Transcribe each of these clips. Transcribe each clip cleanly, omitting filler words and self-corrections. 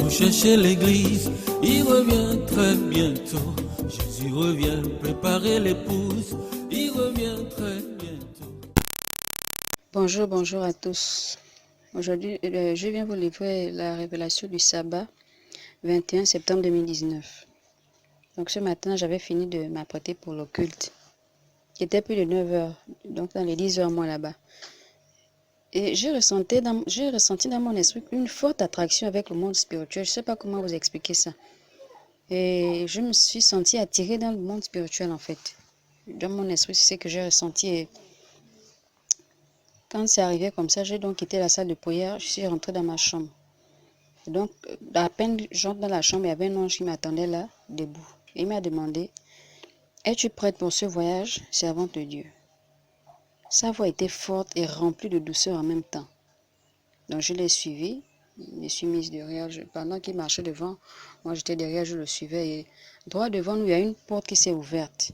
vous cherchez l'église, il revient très bientôt. Jésus revient, préparez l'épouse, il revient très bientôt. Bonjour à tous. Aujourd'hui, je viens vous livrer la révélation du sabbat 21 septembre 2019. Donc ce matin, j'avais fini de m'apprêter pour le culte, qui était plus de 9 heures, donc dans les 10 heures moi là-bas. Et j'ai ressenti dans mon esprit une forte attraction avec le monde spirituel. Je ne sais pas comment vous expliquer ça. Et je me suis sentie attirée dans le monde spirituel en fait. Dans mon esprit, c'est ce que j'ai ressenti. Et quand c'est arrivé comme ça, j'ai donc quitté la salle de prière, je suis rentrée dans ma chambre. Et donc, à peine j'entre dans la chambre, il y avait un ange qui m'attendait là, debout. Et il m'a demandé, es-tu prête pour ce voyage, servante de Dieu? Sa voix était forte et remplie de douceur en même temps. Donc je l'ai suivi, je me suis mise derrière. Pendant qu'il marchait devant, moi j'étais derrière, je le suivais. Et droit devant nous, il y a une porte qui s'est ouverte.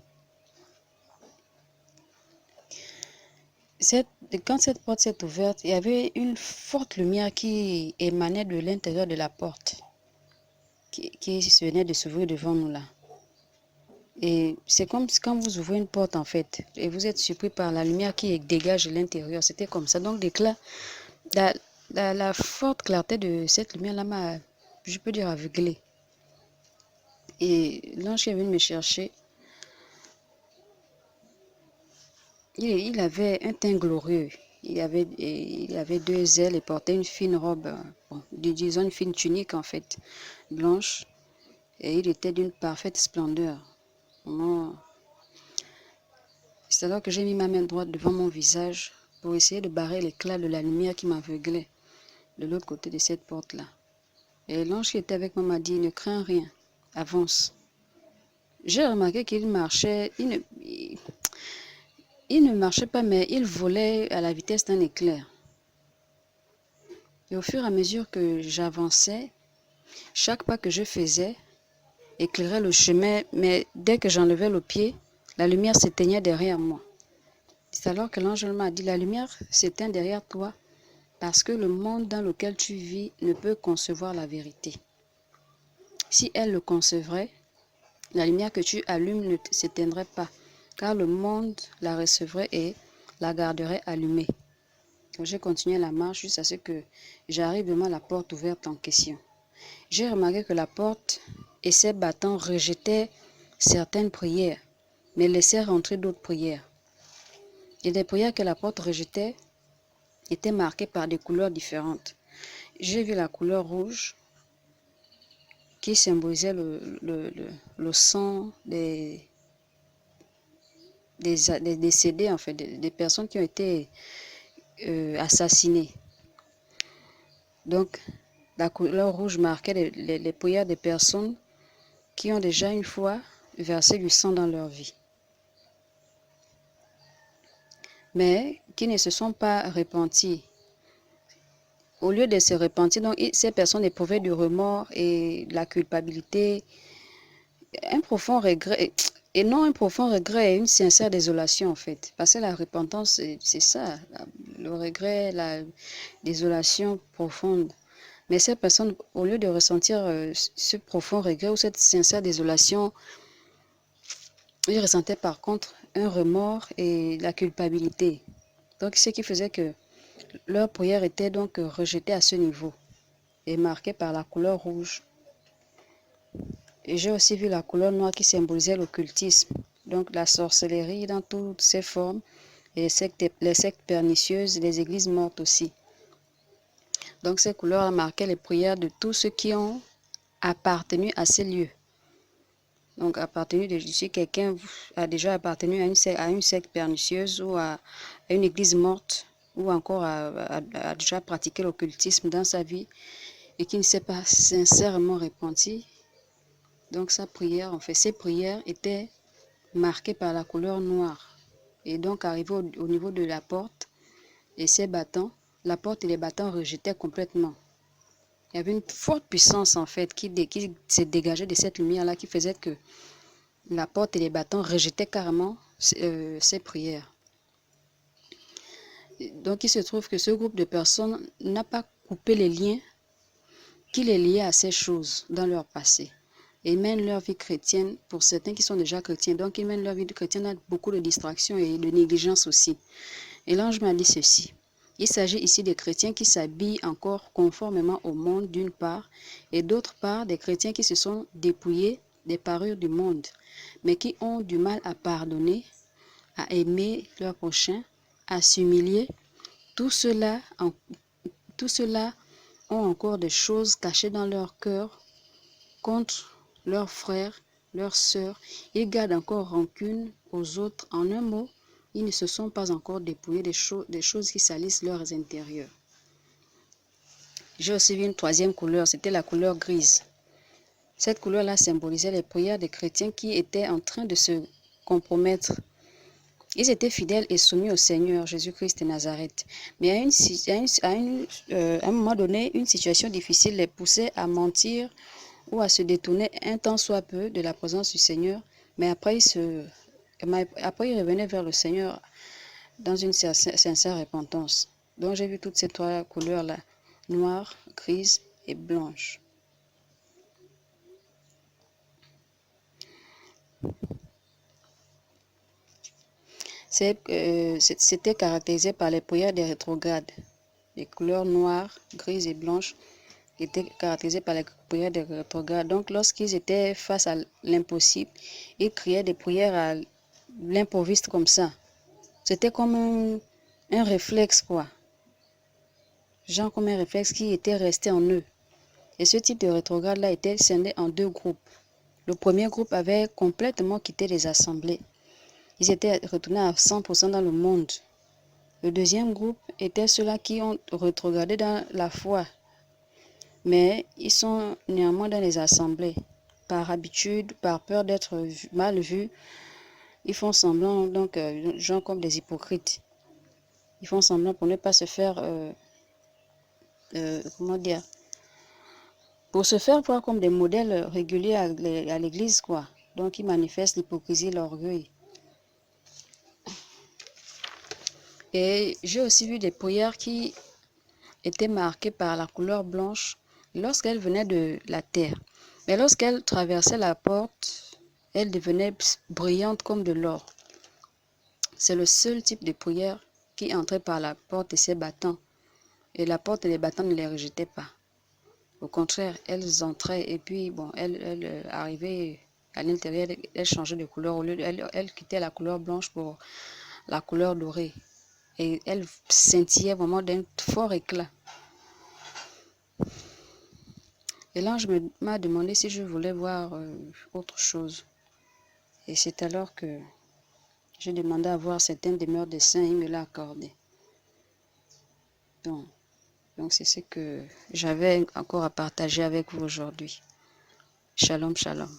Quand cette porte s'est ouverte, il y avait une forte lumière qui émanait de l'intérieur de la porte, qui venait de s'ouvrir devant nous là. Et c'est comme quand vous ouvrez une porte en fait, et vous êtes surpris par la lumière qui dégage de l'intérieur. C'était comme ça. Donc la forte clarté de cette lumière-là m'a, je peux dire, aveuglée. Et l'ange qui est venu me chercher, il avait un teint glorieux. Il avait 2 ailes et portait une fine robe, disons une fine tunique en fait, blanche. Et il était d'une parfaite splendeur. C'est alors que j'ai mis ma main droite devant mon visage pour essayer de barrer l'éclat de la lumière qui m'aveuglait de l'autre côté de cette porte-là. Et l'ange qui était avec moi m'a dit, ne crains rien, avance. J'ai remarqué qu'il marchait, il ne marchait pas, mais il volait à la vitesse d'un éclair. Et au fur et à mesure que j'avançais, chaque pas que je faisais éclairait le chemin, mais dès que j'enlevais le pied, la lumière s'éteignait derrière moi. C'est alors que l'ange m'a dit, la lumière s'éteint derrière toi parce que le monde dans lequel tu vis ne peut concevoir la vérité. Si elle le concevrait, la lumière que tu allumes ne s'éteindrait pas, car le monde la recevrait et la garderait allumée. Donc j'ai continué la marche jusqu'à ce que j'arrive devant la porte ouverte en question. J'ai remarqué que la porte et ses battants rejetaient certaines prières, mais laissaient rentrer d'autres prières. Et les prières que la porte rejetait étaient marquées par des couleurs différentes. J'ai vu la couleur rouge qui symbolisait le sang des décédés, en fait, des personnes qui ont été assassinées. Donc, la couleur rouge marquait les prières des personnes qui ont déjà une fois versé du sang dans leur vie, mais qui ne se sont pas repenties. Au lieu de se repentir, donc, ces personnes éprouvaient du remords et de la culpabilité, un profond regret, et non un profond regret et une sincère désolation en fait. Parce que la repentance, c'est ça, le regret, la désolation profonde. Mais ces personnes, au lieu de ressentir ce profond regret ou cette sincère désolation, ils ressentaient par contre un remords et la culpabilité. Donc, ce qui faisait que leur prière était donc rejetée à ce niveau et marquée par la couleur rouge. Et j'ai aussi vu la couleur noire qui symbolisait l'occultisme, donc la sorcellerie dans toutes ses formes, et les sectes pernicieuses, les églises mortes aussi. Donc ces couleurs marquaient les prières de tous ceux qui ont appartenu à ces lieux. Donc si quelqu'un a déjà appartenu à une secte pernicieuse ou à une église morte, ou encore a déjà pratiqué l'occultisme dans sa vie et qui ne s'est pas sincèrement repenti, donc sa prière, en fait, ses prières étaient marquées par la couleur noire. Et donc arrivé au niveau de la porte et ses battants, la porte et les battants rejetaient complètement. Il y avait une forte puissance en fait qui se dégageait de cette lumière-là qui faisait que la porte et les battants rejetaient carrément ses prières. Donc il se trouve que ce groupe de personnes n'a pas coupé les liens qu'il est lié à ces choses dans leur passé et mènent leur vie chrétienne, pour certains qui sont déjà chrétiens, donc ils mènent leur vie chrétienne avec beaucoup de distractions et de négligence aussi. Et l'ange m'a dit ceci: il s'agit ici des chrétiens qui s'habillent encore conformément au monde d'une part, et d'autre part des chrétiens qui se sont dépouillés des parures du monde, mais qui ont du mal à pardonner, à aimer leur prochain, à s'humilier. Tout cela ont encore des choses cachées dans leur cœur contre leurs frères, leurs sœurs. Ils gardent encore rancune aux autres. En un mot, ils ne se sont pas encore dépouillés des choses qui salissent leurs intérieurs. J'ai aussi vu une troisième couleur, c'était la couleur grise. Cette couleur-là symbolisait les prières des chrétiens qui étaient en train de se compromettre. Ils étaient fidèles et soumis au Seigneur Jésus-Christ de Nazareth. Mais à un moment donné, une situation difficile les poussait à mentir ou à se détourner un temps soit peu de la présence du Seigneur. Mais après, ils revenaient vers le Seigneur dans une sincère repentance. Donc j'ai vu toutes ces trois couleurs-là, noire, grise et blanche. C'était caractérisé par les prières des rétrogrades. Les couleurs noires, grises et blanches étaient caractérisées par les prières des rétrogrades. Donc, lorsqu'ils étaient face à l'impossible, ils criaient des prières à l'improviste comme ça. C'était comme un réflexe, quoi. Genre comme un réflexe qui était resté en eux. Et ce type de rétrograde-là était scindé en deux groupes. Le premier groupe avait complètement quitté les assemblées. Ils étaient retournés à 100% dans le monde. Le deuxième groupe était ceux-là qui ont rétrogradé dans la foi. Mais ils sont néanmoins dans les assemblées. Par habitude, par peur d'être mal vus, ils font semblant, donc, genre comme des hypocrites. Ils font semblant pour ne pas se faire, pour se faire voir comme des modèles réguliers à l'église, quoi. Donc, ils manifestent l'hypocrisie et l'orgueil. Et j'ai aussi vu des prières qui étaient marquées par la couleur blanche lorsqu'elles venaient de la terre. Mais lorsqu'elles traversaient la porte, elles devenaient brillantes comme de l'or. C'est le seul type de prière qui entrait par la porte et ses battants. Et la porte et les battants ne les rejetaient pas. Au contraire, elles entraient et puis, bon, elles arrivaient à l'intérieur, elles changeaient de couleur. Au lieu, elles quittaient la couleur blanche pour la couleur dorée. Et elle scintillait vraiment d'un fort éclat. Et l'ange m'a demandé si je voulais voir autre chose. Et c'est alors que j'ai demandé à voir certaines demeures des saints et il me l'a accordé. Donc c'est ce que j'avais encore à partager avec vous aujourd'hui. Shalom, shalom.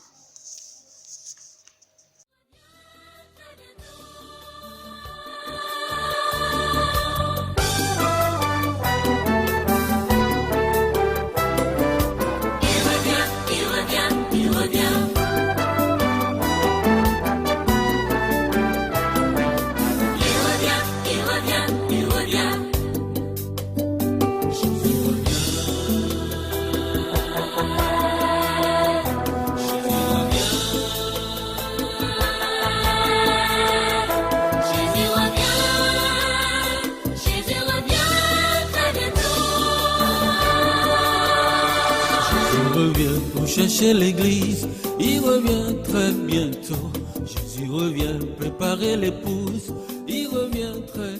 Chercher l'église, il revient très bientôt. Jésus revient préparer l'épouse, il revient très